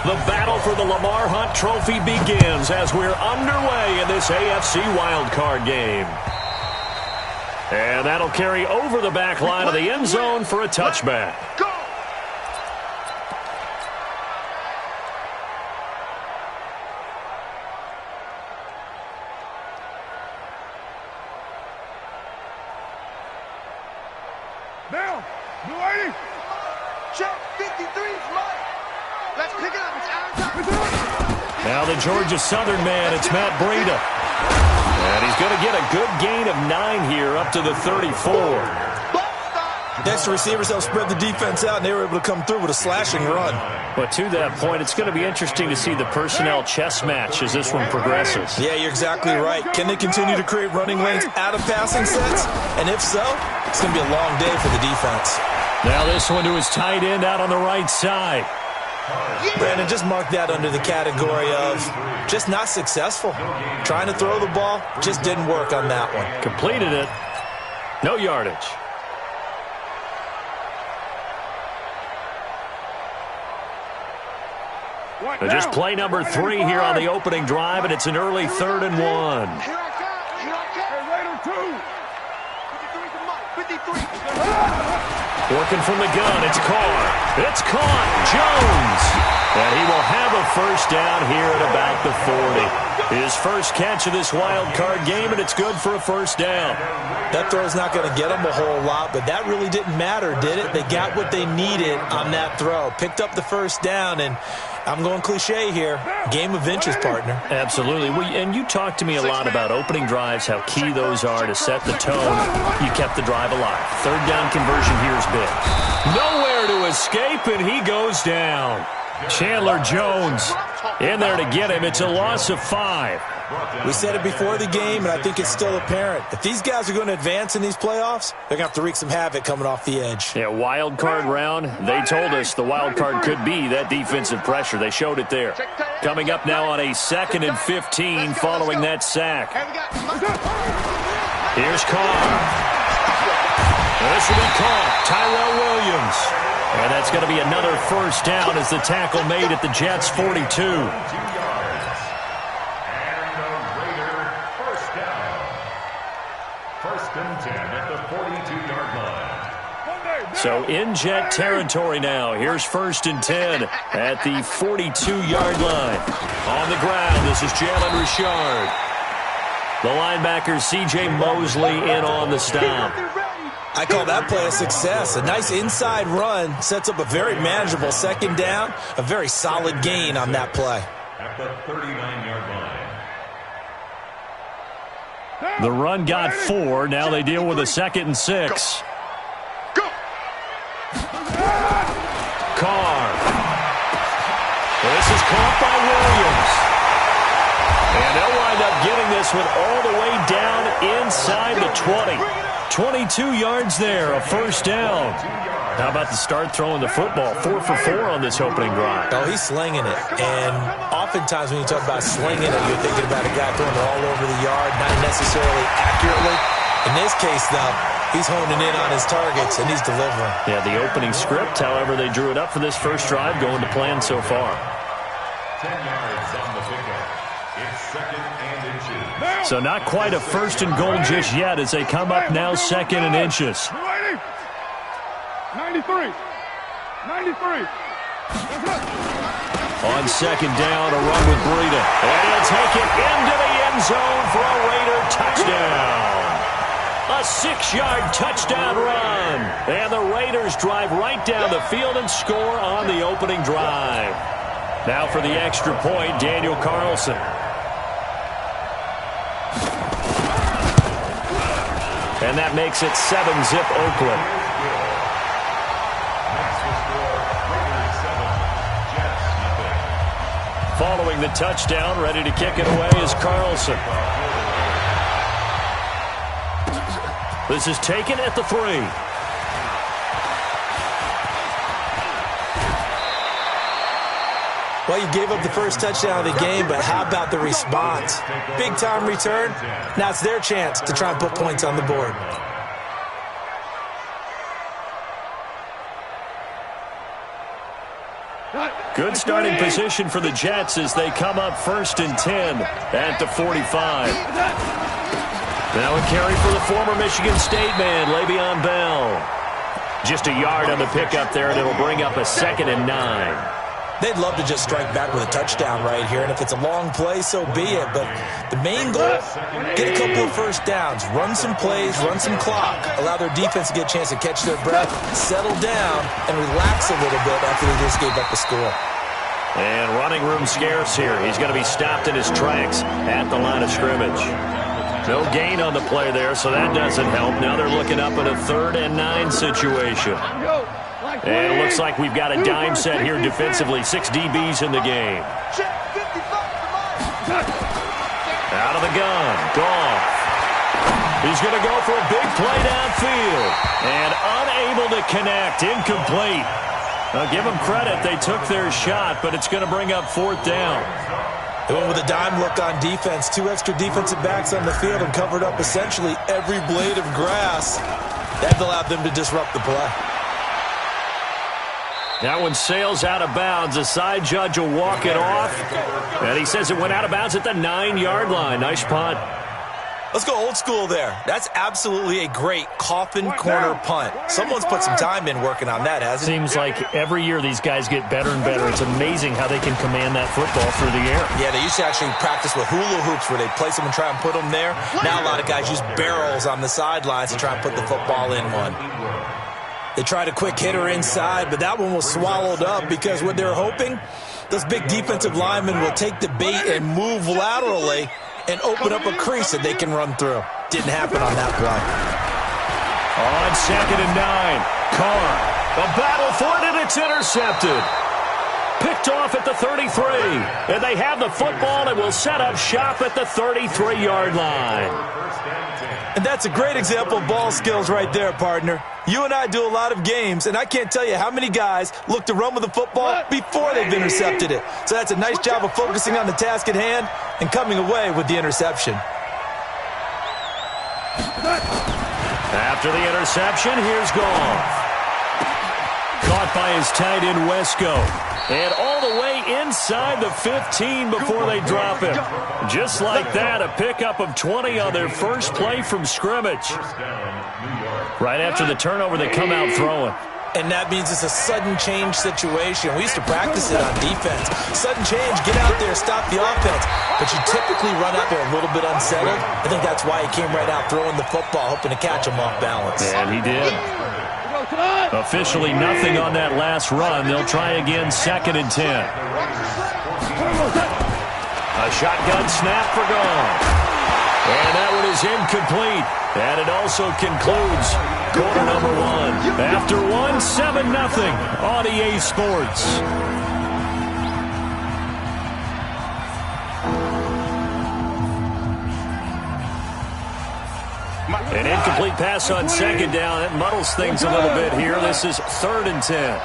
The battle for the Lamar Hunt Trophy begins as we're underway in this AFC wildcard game. And that'll carry over the back line of the end zone for a touchback. Go! Now, new lady. Check 53 is mine. Let's pick it up. It's our time. Now the Georgia Southern man, it's Matt Breida. And he's going to get a good gain of 9 here up to the 34. Next, the receivers help spread the defense out, and they were able to come through with a slashing run. But to that point, it's going to be interesting to see the personnel chess match as this one progresses. Yeah, you're exactly right. Can they continue to create running lanes out of passing sets? And if so, it's going to be a long day for the defense. Now this one to his tight end out on the right side. Brandon, just mark that under the category of just not successful. Trying to throw the ball, just didn't work on that one. Completed it. No yardage. Just play number 3 here on the opening drive, and it's an early 3rd and 1. Here I come. Here I come. Raider 2. 53 to Mike. 53. Working from the gun, it's Carr. It's caught. Jones. And he will have a first down here at about the 40. His first catch of this wild card game, and it's good for a first down. That throw's not going to get them a whole lot, but that really didn't matter, did it? They got what they needed on that throw. Picked up the first down, and I'm going cliche here. Game of inches, partner. Absolutely. And you talked to me a lot about opening drives, how key those are to set the tone. You kept the drive alive. Third down conversion here is big. Nowhere to escape, and he goes down. Chandler Jones in there to get him. It's a loss of 5. We said it before the game, and I think it's still apparent. If these guys are going to advance in these playoffs, they're going to have to wreak some havoc coming off the edge. Yeah, wild card round. They told us the wild card could be that defensive pressure. They showed it there. Coming up now on a 2nd and 15 following that sack. Here's Carr. This will be caught. Tyrell Williams. And that's going to be another first down as the tackle made at the Jets' 42. So in Jet territory now. Here's 1st and 10 at the 42-yard line. On the ground, this is Jalen Richard. The linebacker, C.J. Mosley, in on the stop. I call that play a success. A nice inside run sets up a very manageable 2nd down. A very solid gain on that play. At the 39-yard line. The run got 4. Now they deal with a 2nd and 6. Carr. This is caught by Williams. And they'll wind up getting this one all the way down inside the 20. 22 yards there, a first down. How about the start throwing the football? 4 for 4 on this opening drive. Oh, he's slinging it. And oftentimes when you talk about slinging it, you're thinking about a guy throwing it all over the yard, not necessarily accurately. In this case, though, he's honing in on his targets, and he's delivering. Yeah, the opening script, however, they drew it up for this first drive, going to plan so far. 10 yards on the pickup. It's 2nd and inches. So not quite a 1st and goal just yet as they come up now 2nd and inches. 93. 93. On 2nd down, a run with Breida. And he'll take it into the end zone for a Raider touchdown. A 6-yard touchdown run. And the Raiders drive right down the field and score on the opening drive. Now for the extra point, Daniel Carlson. And that makes it 7-zip Oakland. Following the touchdown, ready to kick it away is Carlson. This is taken at the 3. Well, you gave up the first touchdown of the game, but how about the response? Big-time return. Now it's their chance to try and put points on the board. Good starting position for the Jets as they come up 1st and 10 at the 45. Now a carry for the former Michigan State man, Le'Veon Bell. Just a yard on the pickup there, and it'll bring up a 2nd and 9. They'd love to just strike back with a touchdown right here, and if it's a long play, so be it. But the main goal, get a couple of first downs, run some plays, run some clock, allow their defense to get a chance to catch their breath, settle down, and relax a little bit after they just gave up the score. And running room scarce here. He's going to be stopped in his tracks at the line of scrimmage. No gain on the play there, so that doesn't help. Now they're looking up in a 3rd and 9 situation. And it looks like we've got a dime set here defensively. 6 DBs in the game. Out of the gun. Goff. He's going to go for a big play downfield. And unable to connect. Incomplete. I'll give them credit. They took their shot, but it's going to bring up 4th down. They went with a dime look on defense. 2 extra defensive backs on the field and covered up essentially every blade of grass. That allowed them to disrupt the play. That one sails out of bounds. The side judge will walk it off. And he says it went out of bounds at the 9-yard line. Nice punt. Let's go old school there. That's absolutely a great coffin corner punt. Someone's put some time in working on that, hasn't it? Seems like every year these guys get better and better. It's amazing how they can command that football through the air. Yeah, they used to actually practice with hula hoops where they place them and try and put them there. Now a lot of guys use barrels on the sidelines to try and put the football in one. They tried a quick hitter inside, but that one was swallowed up because what they're hoping, those big defensive linemen will take the bait and move laterally and open up a crease that they can run through. Didn't happen on that play. On 2nd and 9, Carr. A battle for it, and it's intercepted. Picked off at the 33. And they have the football and will set up shop at the 33-yard line. And that's a great example of ball skills right there, partner. You and I do a lot of games, and I can't tell you how many guys look to run with the football before they've intercepted it. So that's a nice job of focusing on the task at hand and coming away with the interception. After the interception, here's Goff. Caught by his tight end, Wesco. And all the way inside the 15 before they drop him. Just like that, a pickup of 20 on their first play from scrimmage. Right after the turnover, they come out throwing. And that means it's a sudden change situation. We used to practice it on defense. Sudden change, get out there, stop the offense. But you typically run out there a little bit unsettled. I think that's why he came right out throwing the football, hoping to catch him off balance. And he did. Officially nothing on that last run. They'll try again, 2nd and 10. A shotgun snap for Goff. And that one is incomplete. And it also concludes quarter number 1. After 1, 7-0 on EA Sports. An incomplete pass on 2nd down. That muddles things a little bit here. This is 3rd and 10.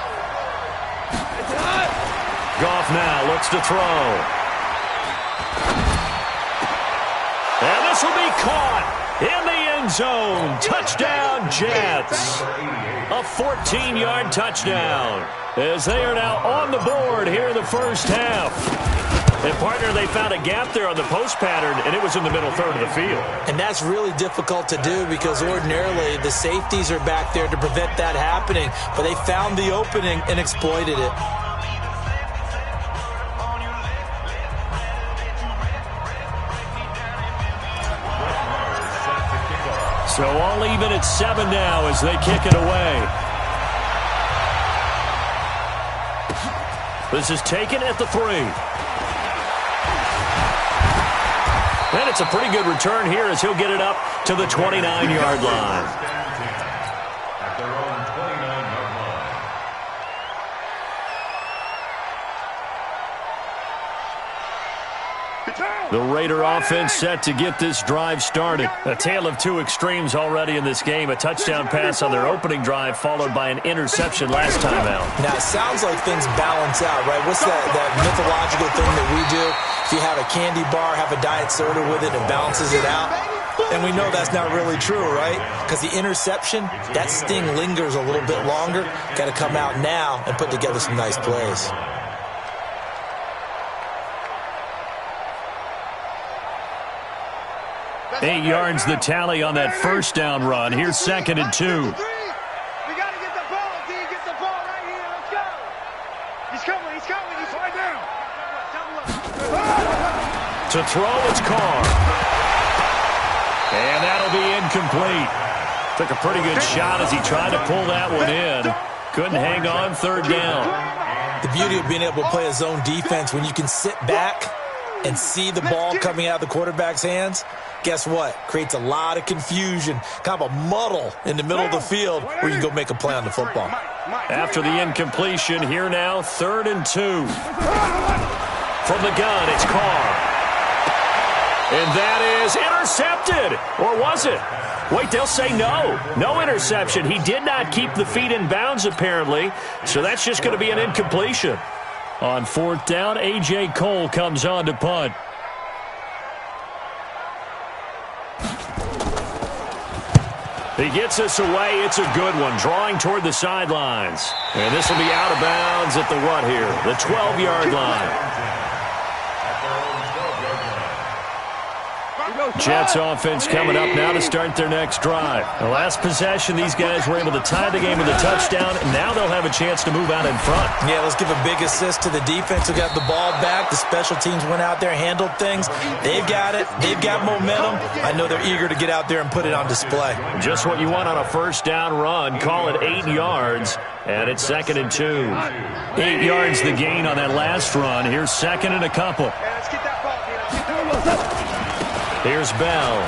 Goff now looks to throw. And this will be caught in the end zone. Touchdown, Jets. A 14-yard touchdown as they are now on the board here in the first half. And, partner, they found a gap there on the post pattern, and it was in the middle third of the field. And that's really difficult to do because ordinarily the safeties are back there to prevent that happening. But they found the opening and exploited it. So all even at 7 now as they kick it away. This is taken at the 3. And it's a pretty good return here as he'll get it up to the 29-yard line. At their own 29-yard line. The Raider offense set to get this drive started. A tale of two extremes already in this game. A touchdown pass on their opening drive followed by an interception last time out. Now, it sounds like things balance out, right? What's that mythological thing that we do? If you have a candy bar, have a diet soda with it, it balances it out. And we know that's not really true, right? Because the interception, that sting lingers a little bit longer. Got to come out now and put together some nice plays. 8 yards the tally on that first down run. Here's 2nd and 2. We got to get the ball, D. Get the ball right here. Let's go. He's coming. He's coming. He's right down. To throw, it's Carr. And that'll be incomplete. Took a pretty good shot as he tried to pull that one in. Couldn't hang on 3rd down. The beauty of being able to play a zone defense when you can sit back and see the ball coming out of the quarterback's hands, guess what? Creates a lot of confusion, kind of a muddle in the middle of the field where you can go make a play on the football. After the incompletion, here now, 3rd and 2. From the gun, it's Carr. And that is intercepted. Or was it? Wait, they'll say no. No interception. He did not keep the feet in bounds, apparently. So that's just going to be an incompletion. On 4th down, A.J. Cole comes on to punt. He gets us away. It's a good one. Drawing toward the sidelines. And this will be out of bounds at the what here? The 12-yard line. Jets offense coming up now to start their next drive. The last possession, these guys were able to tie the game with a touchdown, and now they'll have a chance to move out in front. Yeah, let's give a big assist to the defense who got the ball back. The special teams went out there, handled things. They've got it. They've got momentum. I know they're eager to get out there and put it on display. Just what you want on a first down run. Call it 8 yards, and it's 2nd and 2. 8 yards the gain on that last run. Here's 2nd and a couple. Let's get that ball, Here's Bell.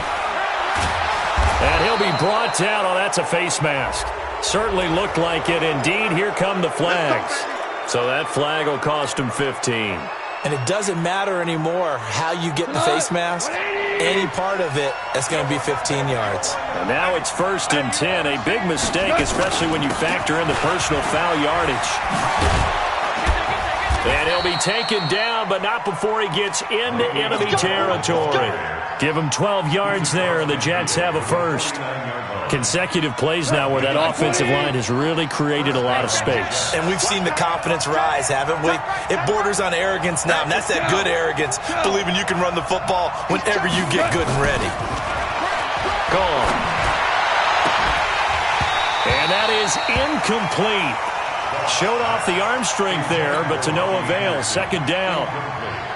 And he'll be brought down. Oh, that's a face mask. Certainly looked like it. Indeed, here come the flags. So that flag will cost him 15. And it doesn't matter anymore how you get the face mask. Any part of it, that's going to be 15 yards. And now it's 1st and 10. A big mistake, especially when you factor in the personal foul yardage. And he'll be taken down, but not before he gets into enemy territory. Give him 12 yards there, and the Jets have a first. Consecutive plays now where that offensive line has really created a lot of space. And we've seen the confidence rise, haven't we? It borders on arrogance now, and that's that good arrogance, believing you can run the football whenever you get good and ready. Gone. And that is incomplete. Showed off the arm strength there, but to no avail. 2nd down.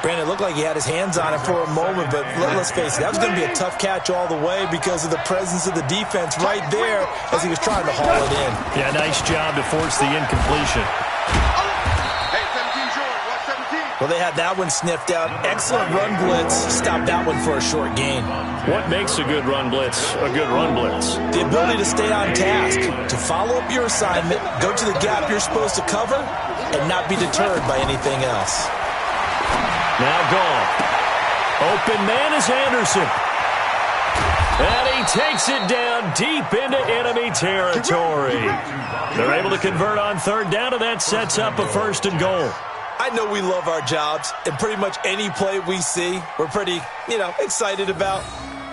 Brandon, it looked like he had his hands on it for a moment, but let's face it, that was going to be a tough catch all the way because of the presence of the defense right there as he was trying to haul it in. Yeah, nice job to force the incompletion. Hey, 17 short. Watch 17. Well, they had that one sniffed out. Excellent run blitz. Stopped that one for a short gain. What makes a good run blitz a good run blitz? The ability to stay on task, to follow up your assignment, go to the gap you're supposed to cover, and not be deterred by anything else. Now gone. Open man is Anderson. And he takes it down deep into enemy territory. They're able to convert on 3rd down, and that sets up a 1st and goal. I know we love our jobs, and pretty much any play we see, we're pretty, excited about.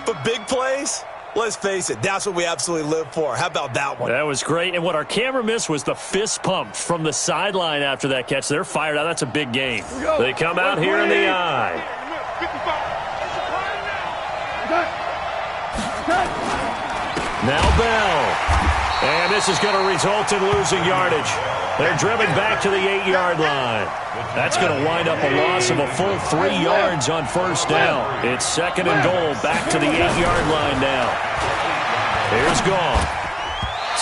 But big plays, let's face it, that's what we absolutely live for. How about that one? That was great. And what our camera missed was the fist pump from the sideline after that catch. They're fired out. That's a big game. They come out here in the eye. Now Bell. And this is going to result in losing yardage. They're driven back to the 8-yard line. That's going to wind up a loss of a full 3 yards on 1st down. It's 2nd and goal, back to the 8-yard line now. Here's Gone.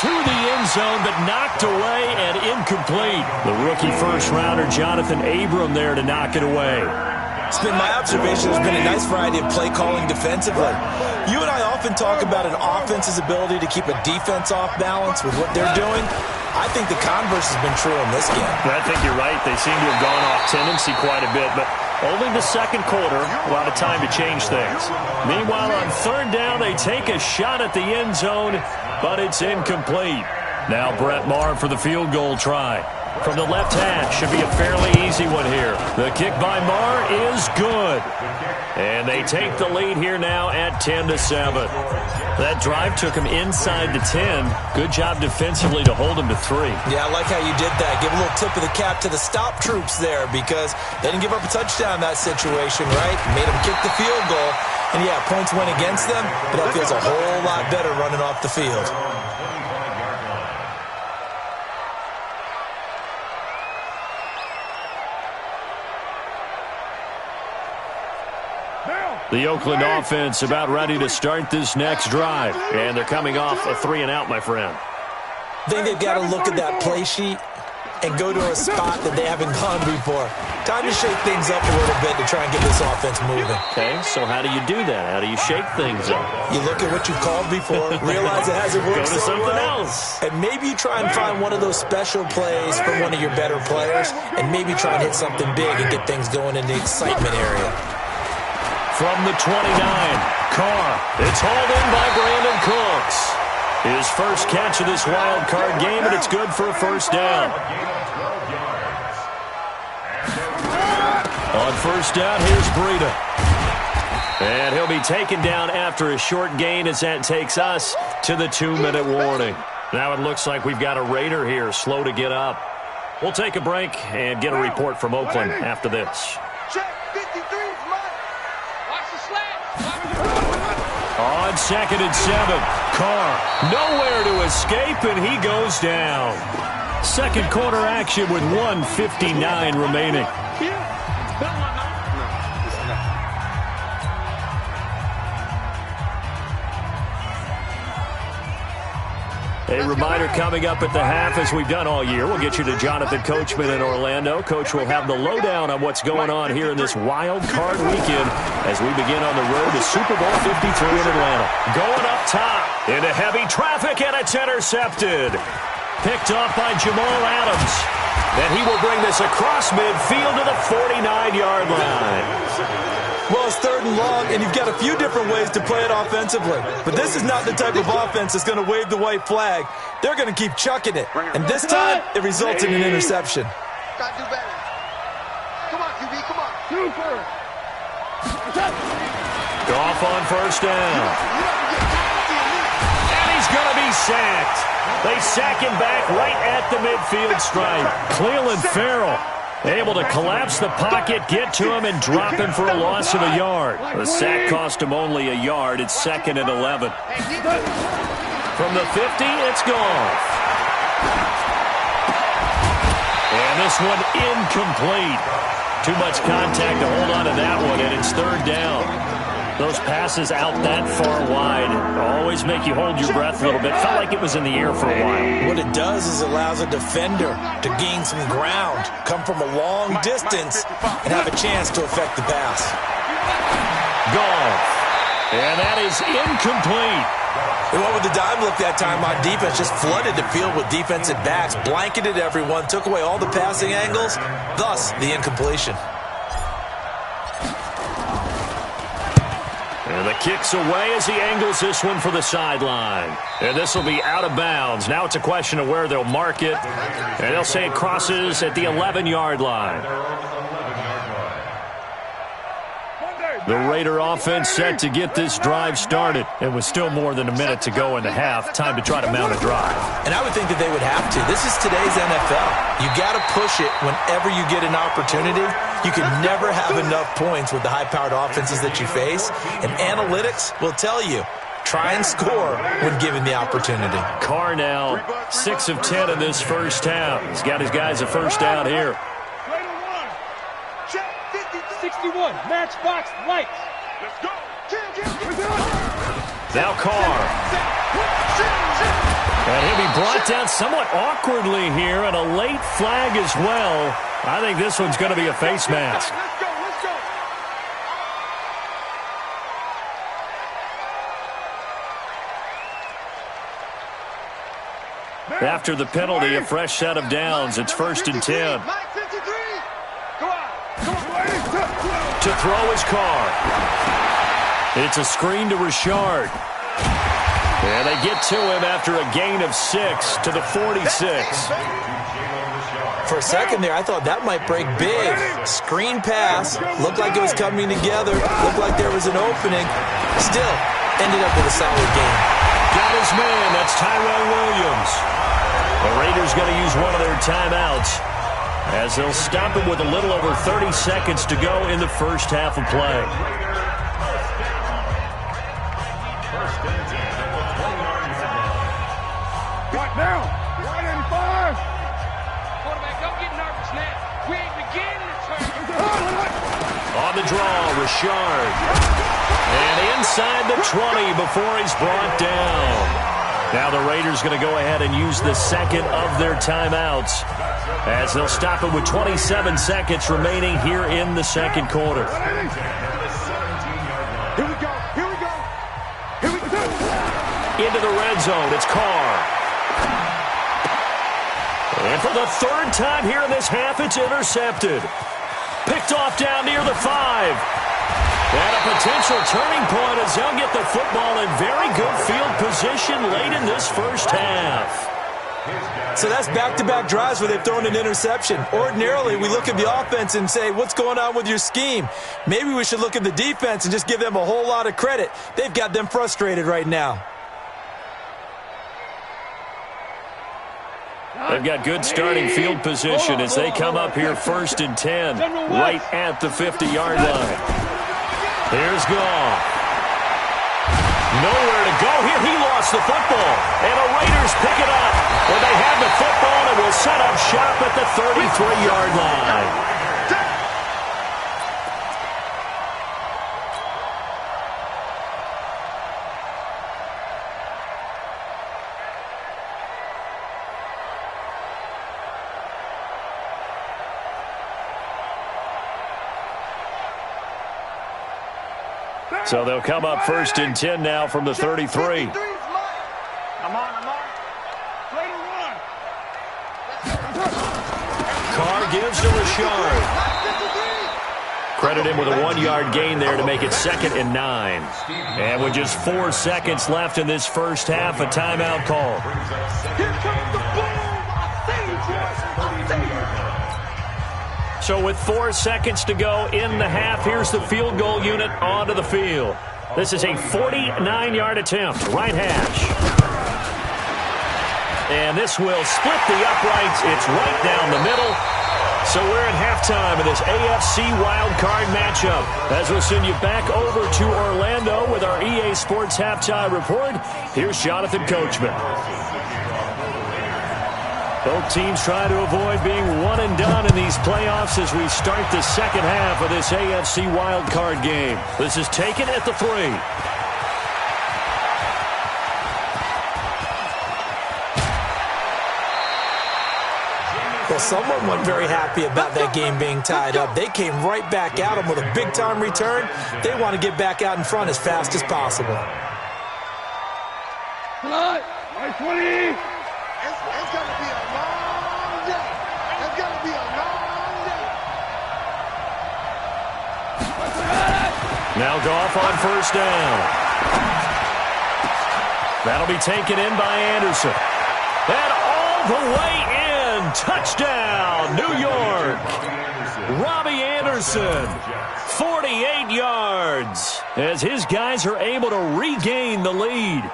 To the end zone, but knocked away and incomplete. The rookie first-rounder, Jonathan Abram, there to knock it away. It's been my observation there's been a nice variety of play calling defensively. You and I often talk about an offense's ability to keep a defense off balance with what they're doing. I think the converse has been true in this game. I think you're right. They seem to have gone off tendency quite a bit, but only the 2nd quarter, a lot of time to change things. Meanwhile, on 3rd down, they take a shot at the end zone, but it's incomplete. Now Brett Maher for the field goal try. From the left hash, should be a fairly easy one here. The kick by Maher is good. And they take the lead here now at 10-7. That drive took him inside the 10. Good job defensively to hold him to 3. Yeah, I like how you did that. Give a little tip of the cap to the stop troops there because they didn't give up a touchdown in that situation, right? Made them kick the field goal. And yeah, points went against them, but that feels a whole lot better running off the field. The Oakland offense about ready to start this next drive. And they're coming off a 3-and-out, my friend. I think they've got to look at that play sheet and go to a spot that they haven't gone before. Time to shake things up a little bit to try and get this offense moving. Okay, so how do you do that? How do you shake things up? You look at what you've called before, realize it hasn't worked Go to so something well, else. and maybe you try and find one of those special plays from one of your better players, and maybe try and hit something big and get things going in the excitement area. From the 29, Carr. It's hauled in by Brandon Cooks. His first catch of this wild card game, and it's good for a first down. On first down, here's Breida. And he'll be taken down after a short gain as that takes us to the 2-minute warning. Now it looks like we've got a Raider here, slow to get up. We'll take a break and get a report from Oakland after this. On 2nd and 7, Carr nowhere to escape, and he goes down. Second quarter action with 1:59 remaining. A reminder coming up at the half, as we've done all year. We'll get you to Jonathan Coachman in Orlando. Coach will have the lowdown on what's going on here in this wild card weekend as we begin on the road to Super Bowl 53 in Atlanta. Going up top into heavy traffic, and it's intercepted. Picked off by Jamal Adams. Then he will bring this across midfield to the 49-yard line. Well, it's 3rd and long, and you've got a few different ways to play it offensively. But this is not the type of offense that's going to wave the white flag. They're going to keep chucking it. And this time, it results in an interception. Got to do better. Come on, QB, come on. Goff on first down. And he's going to be sacked. They sack him back right at the midfield stripe. Cleveland Farrell able to collapse the pocket, get to him, and drop him for a loss of a yard. The sack cost him only a yard. It's 2nd and 11. From the 50, it's Goff. And this one incomplete. Too much contact to hold on to that one, and it's 3rd down. Those passes out that far wide always make you hold your breath a little bit. Felt like it was in the air for a while. What it does is it allows a defender to gain some ground, come from a long distance, and have a chance to affect the pass. Goff. And that is incomplete. They went with the dime look that time on defense, just flooded the field with defensive backs, blanketed everyone, took away all the passing angles, thus the incompletion. And the kick's away as he angles this one for the sideline. And this will be out of bounds. Now it's a question of where they'll mark it. And they'll say it crosses at the 11-yard line. The Raider offense set to get this drive started. And with still more than a minute to go in the half, time to try to mount a drive. And I would think that they would have to. This is today's NFL. You got to push it whenever you get an opportunity. You can never have enough points with the high-powered offenses that you face. And analytics will tell you, try and score when given the opportunity. Carr now 6 of 10 in this first half. He's got his guys a first down here. 61, matchbox lights. Let's go. Now Carr. And he'll be brought down somewhat awkwardly here, and a late flag as well. I think this one's going to be a face mask. Let's go, let's go. After the penalty, a fresh set of downs. It's 1st and 10. Mike 53. Go on. To throw his Carr. It's a screen to Richard. And they get to him after a gain of 6 to the 46. For a second there, I thought that might break big. Screen pass. Looked like it was coming together. Looked like there was an opening. Still, ended up with a solid game. Got his man. That's Tyrell Williams. The Raiders going to use one of their timeouts as they'll stop him with a little over 30 seconds to go in the first half of play. Now, 1-5. Quarterback, don't get nervous now. We ain't beginning to turn. On the draw, Richard. And inside the 20 before he's brought down. Now the Raiders going to go ahead and use the second of their timeouts as they'll stop it with 27 seconds remaining here in the second quarter. Here we go. Here we go. Here we go. Into the red zone, it's Carr. And for the third time here in this half, it's intercepted. Picked off down near the 5. And a potential turning point as they'll get the football in very good field position late in this first half. So that's back-to-back drives where they've thrown an interception. Ordinarily, we look at the offense and say, what's going on with your scheme? Maybe we should look at the defense and just give them a whole lot of credit. They've got them frustrated right now. They've got good starting field position as they come up here 1st and 10, right at the 50-yard line. Here's Goff. Nowhere to go here. He lost the football. And the Raiders pick it up. Where they have the football and will set up shop at the 33-yard line. So they'll come up 1st and 10 now from the 33. I'm on. Play to run. Carr gives to Richard. Credit him with a 1-yard gain there to make it 2nd and 9. And with just 4 seconds left in this first half, a timeout call. Here comes the boom. So with 4 seconds to go in the half, here's the field goal unit onto the field. This is a 49-yard attempt, right hash. And this will split the uprights. It's right down the middle. So we're at halftime of this AFC wildcard matchup. As we'll send you back over to Orlando with our EA Sports Halftime Report, here's Jonathan Coachman. Both teams trying to avoid being one and done in these playoffs as we start the second half of this AFC wildcard game. This is taken at the 3. Well, someone wasn't very happy about that game being tied up. They came right back at them with a big-time return. They want to get back out in front as fast as possible. Come on. 20. It's going to be a long day. It's going to be a long day. Now Goff on 1st down. That'll be taken in by Anderson. And all the way in. Touchdown, New York. Robbie Anderson, 48 yards, as his guys are able to regain the lead.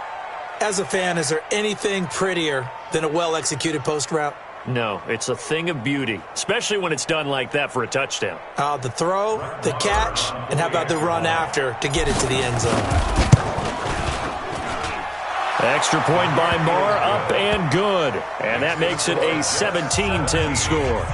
As a fan, is there anything prettier than a well-executed post route? No, it's a thing of beauty, especially when it's done like that for a touchdown. The throw, the catch, and how about the run after to get it to the end zone? Extra point by Marr, up and good. And that makes it a 17-10 score.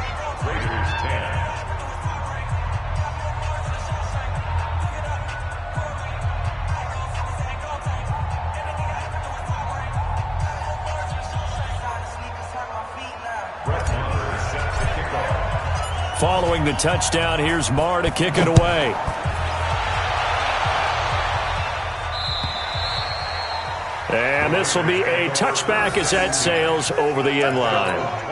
Following the touchdown, here's Marr to kick it away. And this will be a touchback as that sails over the end line.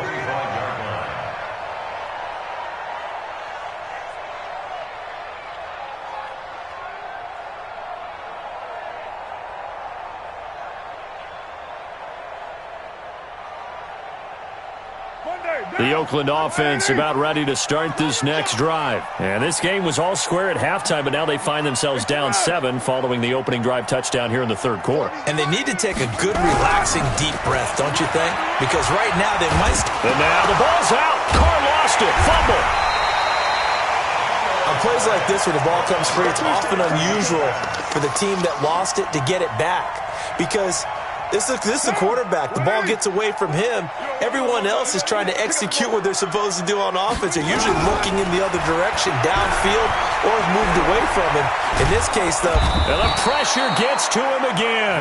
The Oakland offense about ready to start this next drive. And this game was all square at halftime, but now they find themselves down 7 following the opening drive touchdown here in the third quarter. And they need to take a good, relaxing, deep breath, don't you think? Because right now they might... And now the ball's out. Carr lost it. Fumble. On plays like this where the ball comes free, it's often unusual for the team that lost it to get it back. Because This is the quarterback. The ball gets away from him. Everyone else is trying to execute what they're supposed to do on offense. They're usually looking in the other direction, downfield, or have moved away from him. In this case, though. And the pressure gets to him again.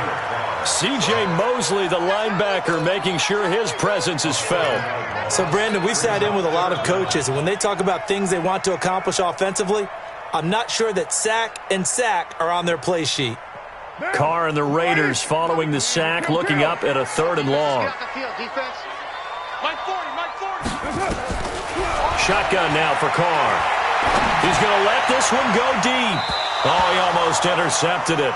C.J. Mosley, the linebacker, making sure his presence is felt. So, Brandon, we've sat in with a lot of coaches, and when they talk about things they want to accomplish offensively, I'm not sure that sack and sack are on their play sheet. Carr and the Raiders following the sack, looking up at a 3rd and long. Shotgun now for Carr. He's going to let this one go deep. Oh, he almost intercepted it.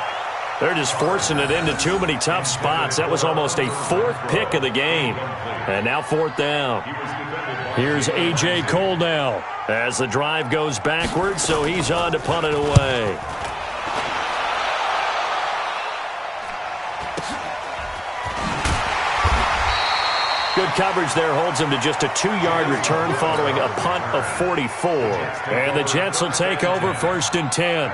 They're just forcing it into too many tough spots. That was almost a 4th pick of the game. And now 4th down. Here's A.J. Cole now as the drive goes backwards, so he's on to punt it away. Good coverage there holds him to just a 2-yard return following a punt of 44. And the Jets will take over 1st and 10.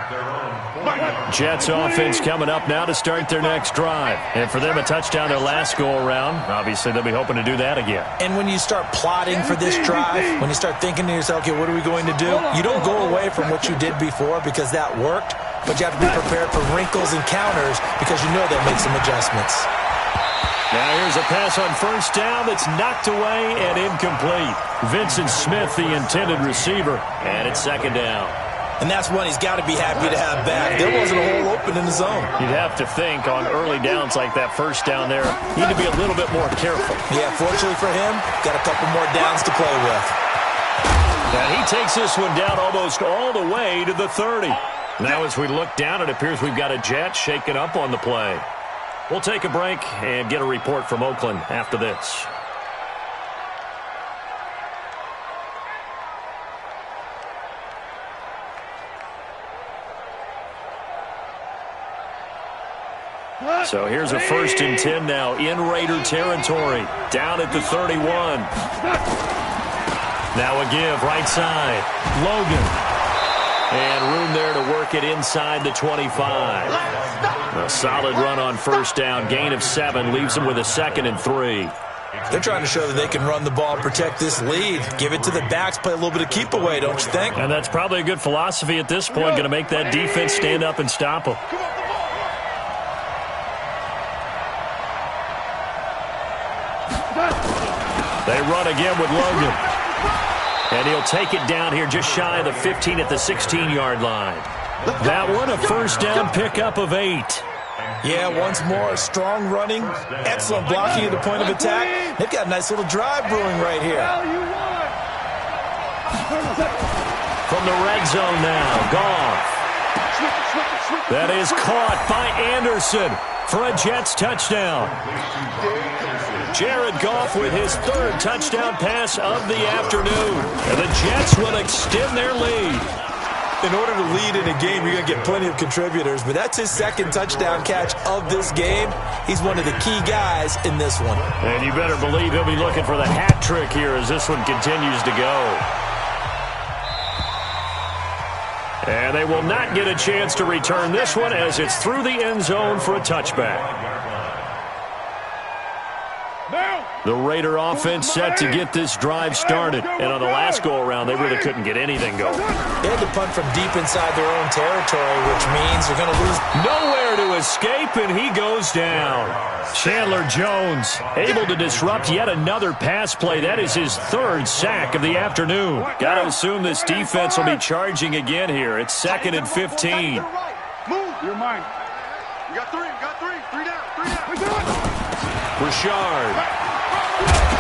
Jets offense coming up now to start their next drive. And for them, a touchdown their last go-around. Obviously, they'll be hoping to do that again. And when you start plotting for this drive, when you start thinking to yourself, okay, what are we going to do? You don't go away from what you did before because that worked, but you have to be prepared for wrinkles and counters because you know they'll make some adjustments. Now here's a pass on 1st down that's knocked away and incomplete. Vincent Smith, the intended receiver, and it's 2nd down. And that's one he's got to be happy to have back. There wasn't a hole open in the zone. You'd have to think on early downs like that 1st down there, you need to be a little bit more careful. Yeah, fortunately for him, got a couple more downs to play with. And he takes this one down almost all the way to the 30. Now as we look down, it appears we've got a Jet shaking up on the play. We'll take a break and get a report from Oakland after this. So here's a 1st and 10 now in Raider territory. Down at the 31. Now a give right side. Logan. And room there to work it inside the 25. A solid run on 1st down. Gain of 7 leaves them with a 2nd and 3. They're trying to show that they can run the ball, protect this lead. Give it to the backs, play a little bit of keep away, don't you think? And that's probably a good philosophy at this point. Going to make that defense stand up and stop them. They run again with Logan. And he'll take it down here just shy of the 15 at the 16-yard line. That one, a 1st down pickup of 8. Yeah, once more, strong running, excellent blocking at the point of attack. They've got a nice little drive brewing right here. From the red zone now, Goff. That is caught by Anderson for a Jets touchdown. Jared Goff with his 3rd touchdown pass of the afternoon. And the Jets will extend their lead. In order to lead in a game, you're going to get plenty of contributors, but that's his 2nd touchdown catch of this game. He's one of the key guys in this one. And you better believe he'll be looking for the hat trick here as this one continues to go. And they will not get a chance to return this one as it's through the end zone for a touchback. The Raider offense set to get this drive started. And on the last go-around, they really couldn't get anything going. They had to punt from deep inside their own territory, which means they're going to lose. Nowhere to escape, and he goes down. Chandler Jones able to disrupt yet another pass play. That is his 3rd sack of the afternoon. Got to assume this defense will be charging again here. It's 2nd and 15. Move. You're mine. We got 3. We got 3. 3 down.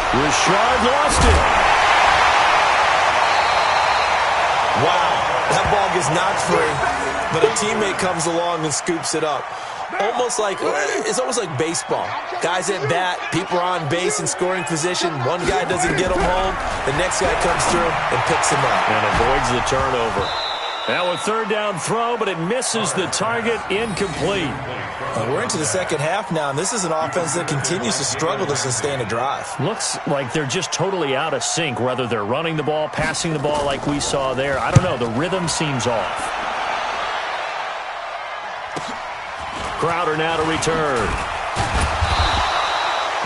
Richard lost it. Wow, that ball gets knocked free, but a teammate comes along and scoops it up. It's almost like baseball. Guys at bat, people are on base in scoring position. One guy doesn't get them home. The next guy comes through and picks him up. And avoids the turnover. Now a 3rd down throw, but it misses the target, incomplete. We're into the 2nd half now, and this is an offense that continues to struggle to sustain a drive. Looks like they're just totally out of sync, whether they're running the ball, passing the ball like we saw there. I don't know. The rhythm seems off. Crowder now to return.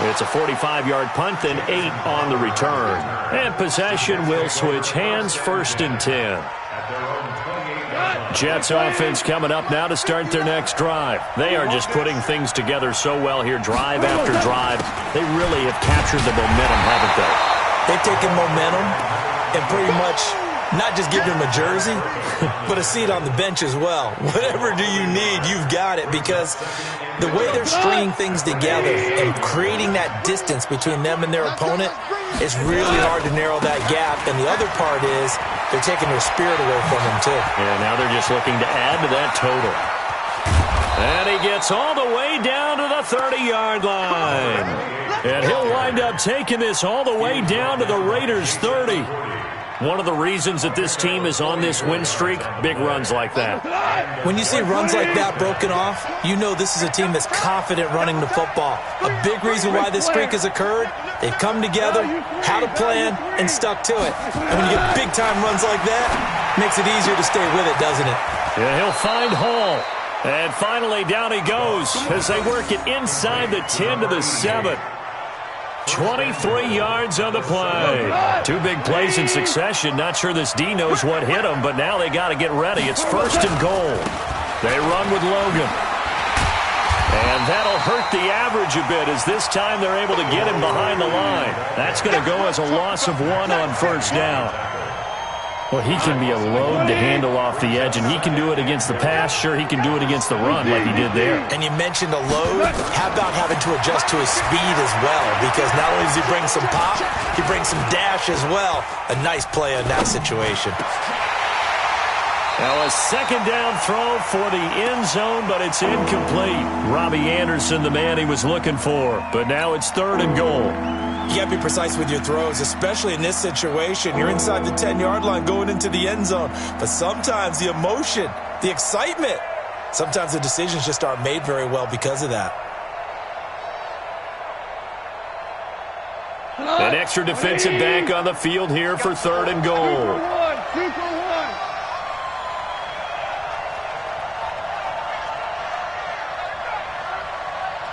It's a 45-yard punt, then 8 on the return. And possession will switch hands, 1st and 10. Jets offense coming up now to start their next drive. They are just putting things together so well here, drive after drive. They really have captured the momentum, haven't they? They've taken momentum and pretty much not just given him a jersey, but a seat on the bench as well. Whatever do you need, you've got it, because the way they're stringing things together and creating that distance between them and their opponent, it's really hard to narrow that gap. And the other part is they're taking their spirit away from them, too. And now they're just looking to add to that total. And he gets all the way down to the 30-yard line. And he'll wind up taking this all the way down to the Raiders' 30. One of the reasons that this team is on this win streak, big runs like that. When you see runs like that broken off, you know this is a team that's confident running the football. A big reason why this streak has occurred, they've come together, had a plan, and stuck to it. And when you get big-time runs like that, it makes it easier to stay with it, doesn't it? Yeah, he'll find Hall. And finally, down he goes as they work it inside the 10 to the 7. 23 yards on the play. 2 big plays in succession. Not sure this D knows what hit him, but now they got to get ready. It's 1st and goal. They run with Logan. And that'll hurt the average a bit, as this time they're able to get him behind the line. That's going to go as a loss of 1 on 1st down. Well, he can be a load to handle off the edge, and he can do it against the pass. Sure, he can do it against the run like he did there. And you mentioned a load. How about having to adjust to his speed as well? Because not only does he bring some pop, he brings some dash as well. A nice play in that situation. Now a 2nd down throw for the end zone, but it's incomplete. Robbie Anderson, the man he was looking for. But now it's 3rd and goal. You got to be precise with your throws, especially in this situation. You're inside the 10-yard line going into the end zone. But sometimes the emotion, the excitement, sometimes the decisions just aren't made very well because of that. An extra defensive back on the field here for 3rd and goal. 2 for 1.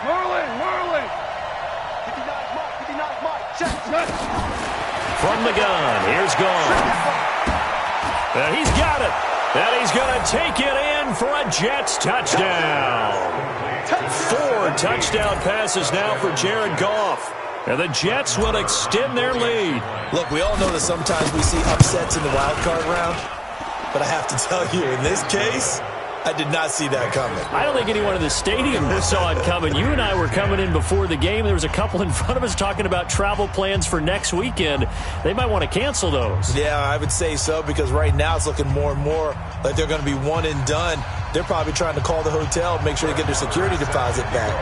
Merlin. 59's Mike. Check. From the gun, here's Gone. And he's got it. And he's going to take it in for a Jets touchdown. 4 touchdown passes now for Jared Goff. And the Jets will extend their lead. Look, we all know that sometimes we see upsets in the wild card round. But I have to tell you, in this case, I did not see that coming. I don't think anyone in the stadium saw it coming. You and I were coming in before the game. There was a couple in front of us talking about travel plans for next weekend. They might want to cancel those. Yeah, I would say so, because right now it's looking more and more like they're going to be one and done. They're probably trying to call the hotel and make sure they get their security deposit back.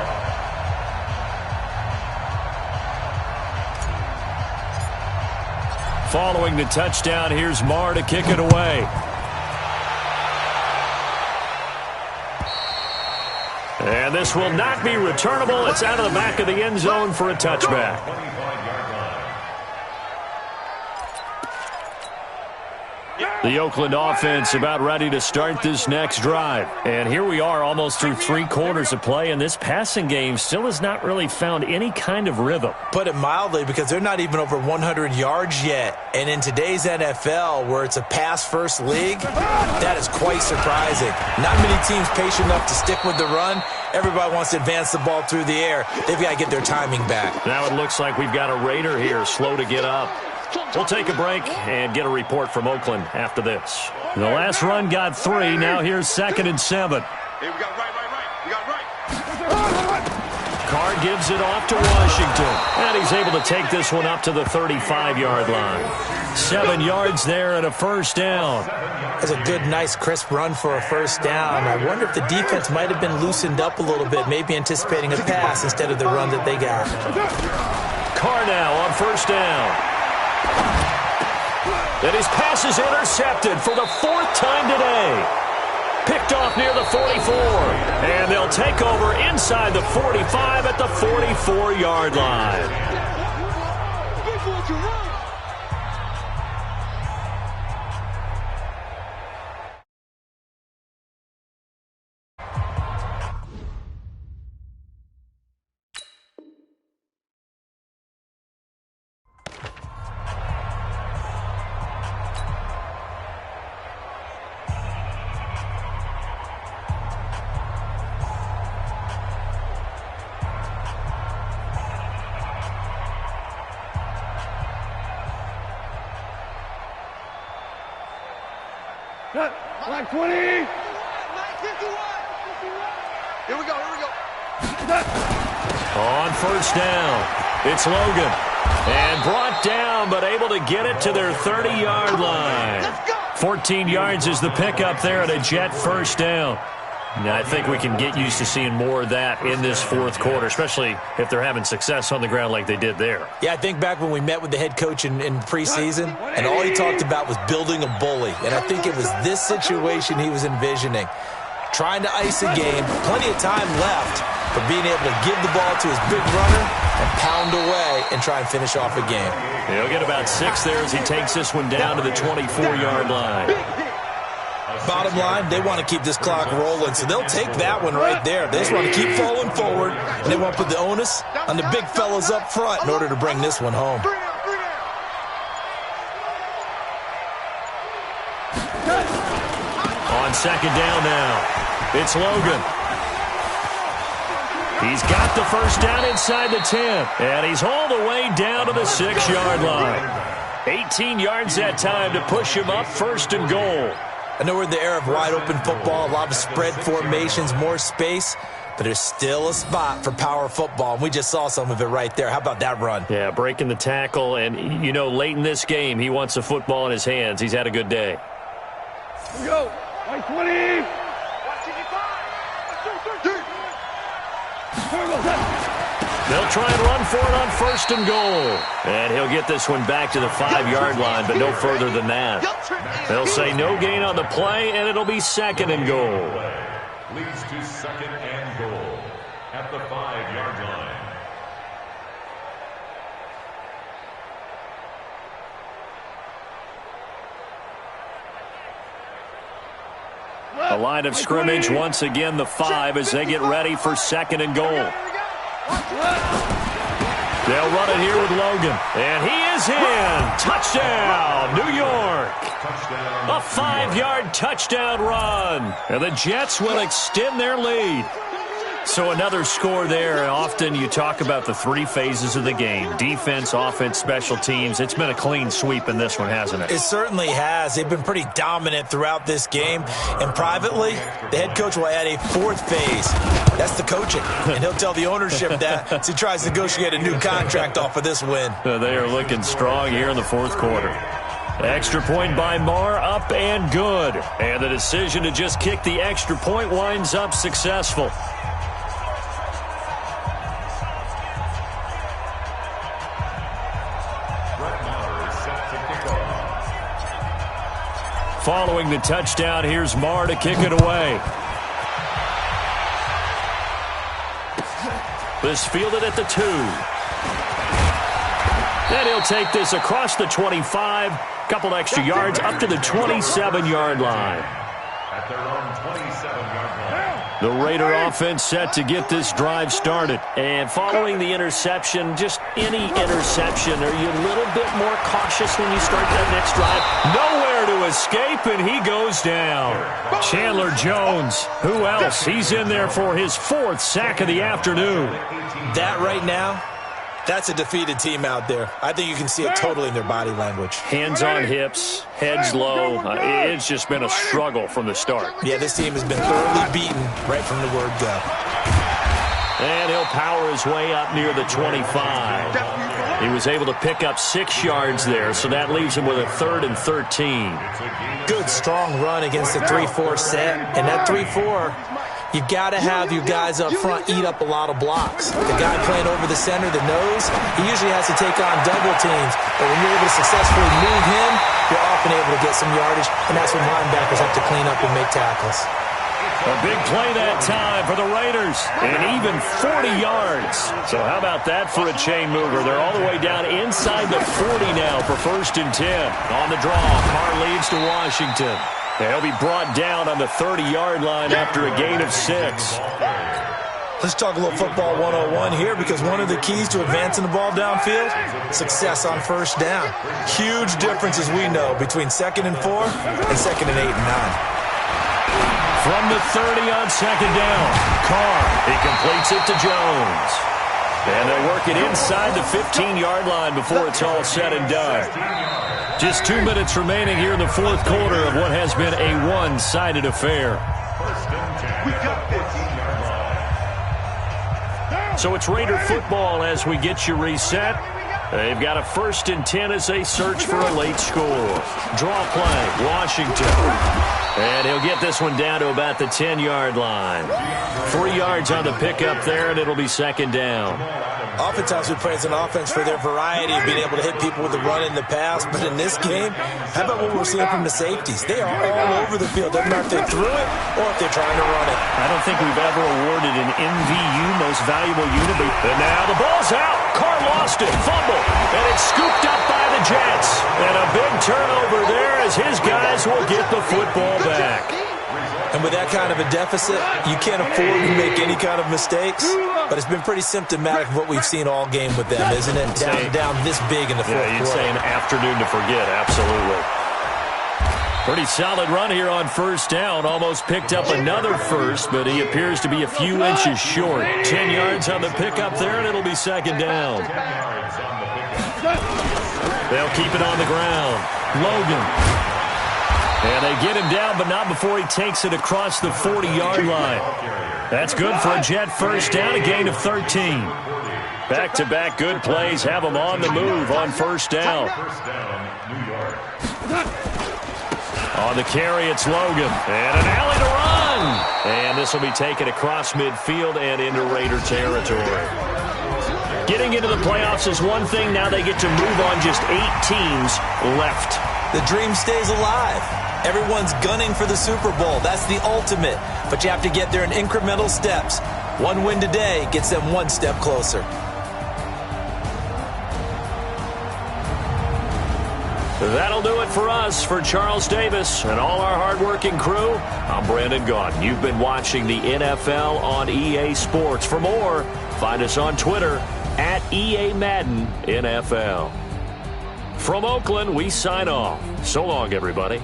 Following the touchdown, here's Marr to kick it away. And this will not be returnable. It's out of the back of the end zone for a touchback. The Oakland offense about ready to start this next drive. And here we are almost through 3 quarters of play, and this passing game still has not really found any kind of rhythm. Put it mildly, because they're not even over 100 yards yet. And in today's NFL, where it's a pass-first league, that is quite surprising. Not many teams patient enough to stick with the run. Everybody wants to advance the ball through the air. They've got to get their timing back. Now it looks like we've got a Raider here, slow to get up. We'll take a break and get a report from Oakland after this. The last run got 3. Now here's 2nd and 7. Hey, we got right. We got right. Carr gives it off to Washington. And he's able to take this one up to the 35-yard line. 7 yards there and a 1st down. That's a good, nice, crisp run for a 1st down. I wonder if the defense might have been loosened up a little bit, maybe anticipating a pass instead of the run that they got. Carr now on 1st down. And his pass is intercepted for the 4th time today. Picked off near the 44. And they'll take over inside the 45 at the 44-yard line. Like 20. Here we go. On first down, it's Logan. And brought down, but able to get it to their 30-yard line. 14 yards is the pickup there at a Jet first down. Now, I think we can get used to seeing more of that in this fourth quarter, especially if they're having success on the ground like they did there. Yeah, I think back when we met with the head coach in preseason, and all he talked about was building a bully. And I think it was this situation he was envisioning. Trying to ice a game, plenty of time left, but being able to give the ball to his big runner and pound away and try and finish off a game. He'll get about 6 there as he takes this one down to the 24-yard line. Bottom line, they want to keep this clock rolling, so they'll take that one right there. They just want to keep falling forward, and they want to put the onus on the big fellas up front in order to bring this one home. On second down now, it's Logan. He's got the first down inside the 10, and he's all the way down to the 6-yard line. 18 yards that time to push him up, first and goal. I know we're in the era of wide-open football, a lot of spread formations, more space, but there's still a spot for power football, and we just saw some of it right there. How about that run? Yeah, breaking the tackle, and, you know, late in this game, he wants the football in his hands. He's had a good day. Here we go. Like 20. They'll try and run for it on first and goal. And he'll get this one back to the 5-yard line, but no further than that. They'll say no gain on the play, and it'll be second and goal. Leads to second and goal at the 5-yard line. A line of scrimmage, once again the 5 as they get ready for second and goal. They'll run it here with Logan. And he is in. Touchdown, New York. A 5-yard touchdown run. And the Jets will extend their lead. So another score there. And often you talk about the 3 phases of the game. Defense, offense, special teams. It's been a clean sweep in this one, hasn't it? It certainly has. They've been pretty dominant throughout this game. And privately, the head coach will add a 4th phase. That's the coaching. And he'll tell the ownership that as he tries to negotiate a new contract off of this win. They are looking strong here in the fourth quarter. Extra point by Marr, up and good. And the decision to just kick the extra point winds up successful. Following the touchdown, here's Marr to kick it away. This fielded at the 2. Then he'll take this across the 25, couple extra yards up to the 27-yard line. At their own 27-yard line. The Raider offense set to get this drive started. And following the interception, just any interception, are you a little bit more cautious when you start that next drive? Nowhere to escape, and he goes down. Chandler Jones, who else? He's in there for his 4th sack of the afternoon. That right now, that's a defeated team out there. I think you can see it totally in their body language. Hands on hips, heads low. It's just been a struggle from the start. Yeah, this team has been thoroughly beaten right from the word go. And he'll power his way up near the 25. He was able to pick up 6 yards there, so that leaves him with a 3rd and 13. Good, strong run against the 3-4 set. And that 3-4, you've got to have your guys up front eat up a lot of blocks. The guy playing over the center, the nose, he usually has to take on double teams. But when you're able to successfully move him, you're often able to get some yardage, and that's when linebackers have to clean up and make tackles. A big play that time for the Raiders, and even 40 yards. So how about that for a chain mover? They're all the way down inside the 40 now for 1st and 10. On the draw, Carr leads to Washington. They'll be brought down on the 30-yard line after a gain of 6. Let's talk a little football 101 here, because one of the keys to advancing the ball downfield, success on first down. Huge difference, as we know, between 2nd and 4 and 2nd and 8 and 9. From the 30 on second down, Carr, he completes it to Jones. And they work it inside the 15-yard line before it's all said and done. Just 2 minutes remaining here in the fourth quarter of what has been a one-sided affair. We got this. So it's Raider football as we get you reset. They've got a 1st and 10 as they search for a late score. Draw play, Washington. And he'll get this one down to about the 10-yard line. 3 yards on the pickup there, and it'll be 2nd down. Oftentimes we praise an offense for their variety of being able to hit people with the run in the pass, but in this game, how about what we're seeing from the safeties? They are all over the field. Doesn't matter if they threw it or if they're trying to run it. I don't think we've ever awarded an MVU, most valuable unit. But now the ball's out. Carr lost it. Fumble. And it's scooped up by the Jets. And a big turnover there as his guys will get the football back. And with that kind of a deficit, you can't afford to make any kind of mistakes. But it's been pretty symptomatic of what we've seen all game with them, isn't it? Down this big in the fourth quarter. You'd say an afternoon to forget, absolutely. Pretty solid run here on 1st down. Almost picked up another first, but he appears to be a few inches short. 10 yards on the pickup there, and it'll be 2nd down. They'll keep it on the ground. Logan. And they get him down, but not before he takes it across the 40-yard line. That's good for a Jet 1st down, a gain of 13. Back-to-back good plays have him on the move on 1st down. On the carry, it's Logan. And an alley to run. And this will be taken across midfield and into Raider territory. Getting into the playoffs is one thing. Now they get to move on. Just 8 teams left. The dream stays alive. Everyone's gunning for the Super Bowl. That's the ultimate. But you have to get there in incremental steps. One win today gets them one step closer. That'll do it for us. For Charles Davis and all our hardworking crew, I'm Brandon Gaudin. You've been watching the NFL on EA Sports. For more, find us on Twitter at EA Madden NFL. From Oakland, we sign off. So long, everybody.